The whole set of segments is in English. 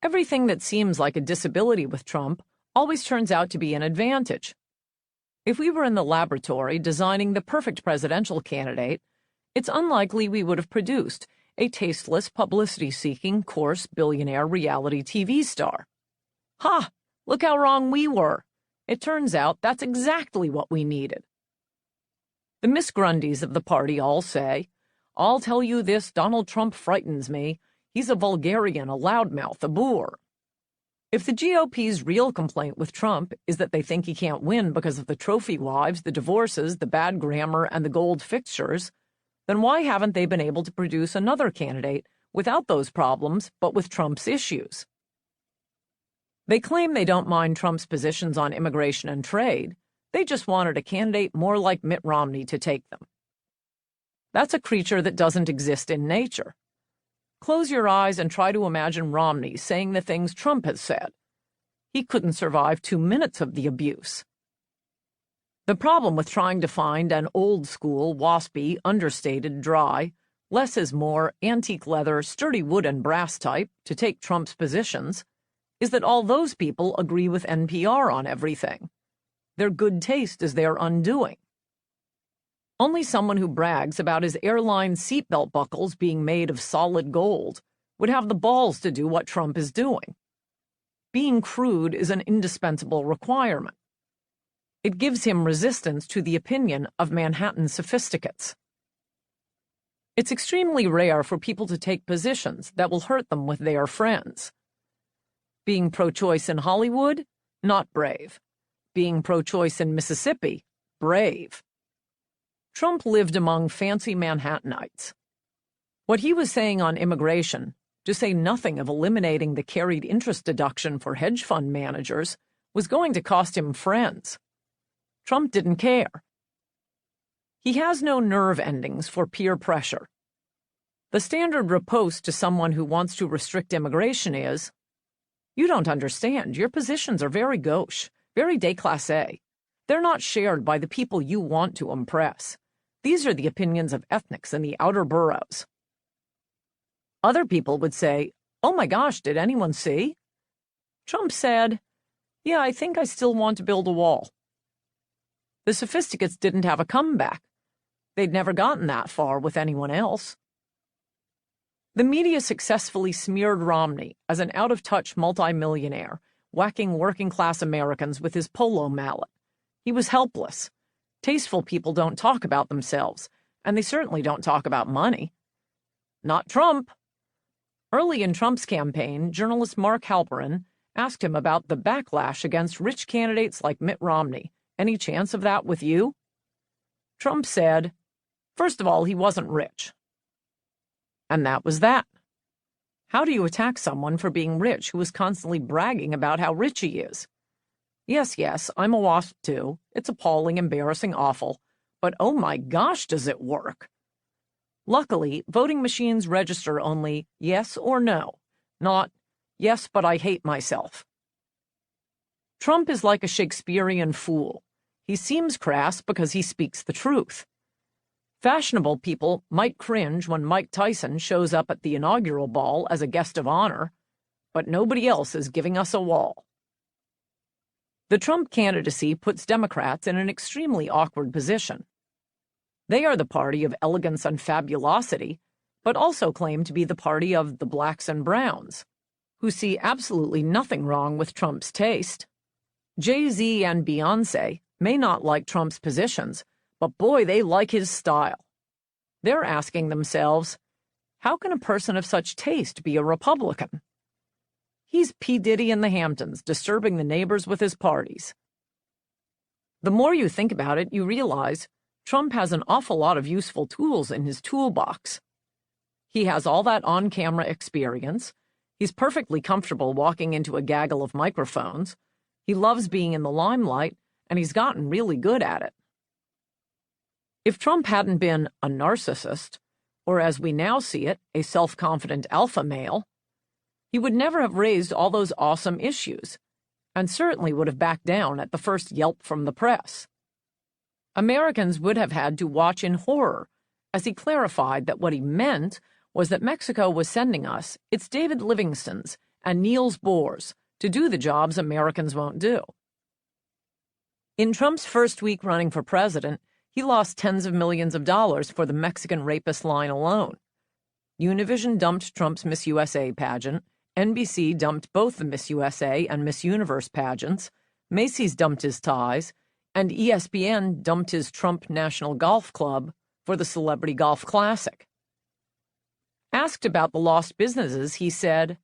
Everything that seems like a disability with Trump always turns out to be an advantage. If we were in the laboratory designing the perfect presidential candidate, it's unlikely we would have produced a tasteless, publicity-seeking, coarse, billionaire reality TV star. Ha! Look how wrong we were. It turns out that's exactly what we needed. The Miss Grundys of the party all say, "I'll tell you this, Donald Trump frightens me. He's a vulgarian, a loudmouth, a boor." If the GOP's real complaint with Trump is that they think he can't win because of the trophy wives, the divorces, the bad grammar, and the gold fixtures, then why haven't they been able to produce another candidate without those problems, but with Trump's issues? They claim they don't mind Trump's positions on immigration and trade. They just wanted a candidate more like Mitt Romney to take them. That's a creature that doesn't exist in nature. Close your eyes and try to imagine Romney saying the things Trump has said. He couldn't survive 2 minutes of the abuse. The problem with trying to find an old-school, waspy, understated, dry, less is more, antique leather, sturdy wood and brass type to take Trump's positions is that all those people agree with NPR on everything. Their good taste is their undoing. Only someone who brags about his airline seatbelt buckles being made of solid gold would have the balls to do what Trump is doing. Being crude is an indispensable requirement. It gives him resistance to the opinion of Manhattan sophisticates. It's extremely rare for people to take positions that will hurt them with their friends. Being pro-choice in Hollywood? Not brave. Being pro-choice in Mississippi? Brave. Trump lived among fancy Manhattanites. What he was saying on immigration, to say nothing of eliminating the carried interest deduction for hedge fund managers, was going to cost him friends. Trump didn't care. He has no nerve endings for peer pressure. The standard riposte to someone who wants to restrict immigration is, "You don't understand. Your positions are very gauche, very déclassé. They're not shared by the people you want to impress. These are the opinions of ethnics in the outer boroughs." Other people would say, "Oh my gosh, did anyone see?" Trump said, "Yeah, I think I still want to build a wall." The sophisticates didn't have a comeback. They'd never gotten that far with anyone else. The media successfully smeared Romney as an out-of-touch multimillionaire, whacking working-class Americans with his polo mallet. He was helpless. Tasteful people don't talk about themselves, and they certainly don't talk about money. Not Trump. Early in Trump's campaign, journalist Mark Halperin asked him about the backlash against rich candidates like Mitt Romney. Any chance of that with you? Trump said, first of all, he wasn't rich. And that was that. How do you attack someone for being rich who is constantly bragging about how rich he is? Yes, I'm a wasp too. It's appalling, embarrassing, awful. But oh my gosh, does it work? Luckily, voting machines register only yes or no, not yes, but I hate myself. Trump is like a Shakespearean fool. He seems crass because he speaks the truth. Fashionable people might cringe when Mike Tyson shows up at the inaugural ball as a guest of honor, but nobody else is giving us a wall. The Trump candidacy puts Democrats in an extremely awkward position. They are the party of elegance and fabulosity, but also claim to be the party of the blacks and browns, who see absolutely nothing wrong with Trump's taste. Jay-Z and Beyoncé may not like Trump's positions, but boy, they like his style. They're asking themselves, how can a person of such taste be a Republican? He's P. Diddy in the Hamptons, disturbing the neighbors with his parties. The more you think about it, you realize Trump has an awful lot of useful tools in his toolbox. He has all that on-camera experience. He's perfectly comfortable walking into a gaggle of microphones. He loves being in the limelight, and he's gotten really good at it. If Trump hadn't been a narcissist, or as we now see it, a self-confident alpha male, he would never have raised all those awesome issues, and certainly would have backed down at the first yelp from the press. Americans would have had to watch in horror as he clarified that what he meant was that Mexico was sending us its David Livingstons and Niels Bohr's to do the jobs Americans won't do. In Trump's first week running for president, he lost tens of millions of dollars for the Mexican rapist line alone. Univision dumped Trump's Miss USA pageant, NBC dumped both the Miss USA and Miss Universe pageants, Macy's dumped his ties, and ESPN dumped his Trump National Golf Club for the Celebrity Golf Classic. Asked about the lost businesses, he said,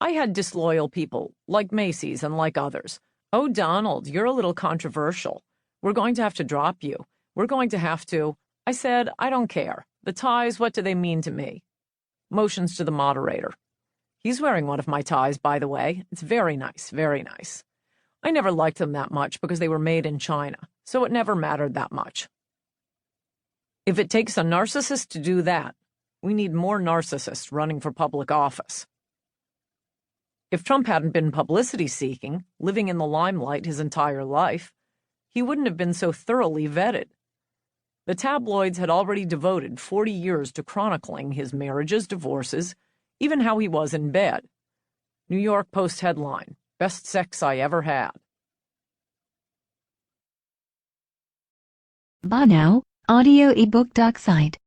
"I had disloyal people, like Macy's and like others. Oh, Donald, you're a little controversial. We're going to have to drop you. We're going to have to." I said, "I don't care. The ties, what do they mean to me?" Motions to the moderator. He's wearing one of my ties, by the way. It's very nice, very nice. I never liked them that much because they were made in China, so it never mattered that much. If it takes a narcissist to do that, we need more narcissists running for public office. If Trump hadn't been publicity-seeking, living in the limelight his entire life, he wouldn't have been so thoroughly vetted. The tabloids had already devoted 40 years to chronicling his marriages, divorces, even how he was in bed. New York Post headline, "Best sex I ever had." Bono, audio ebook doc site.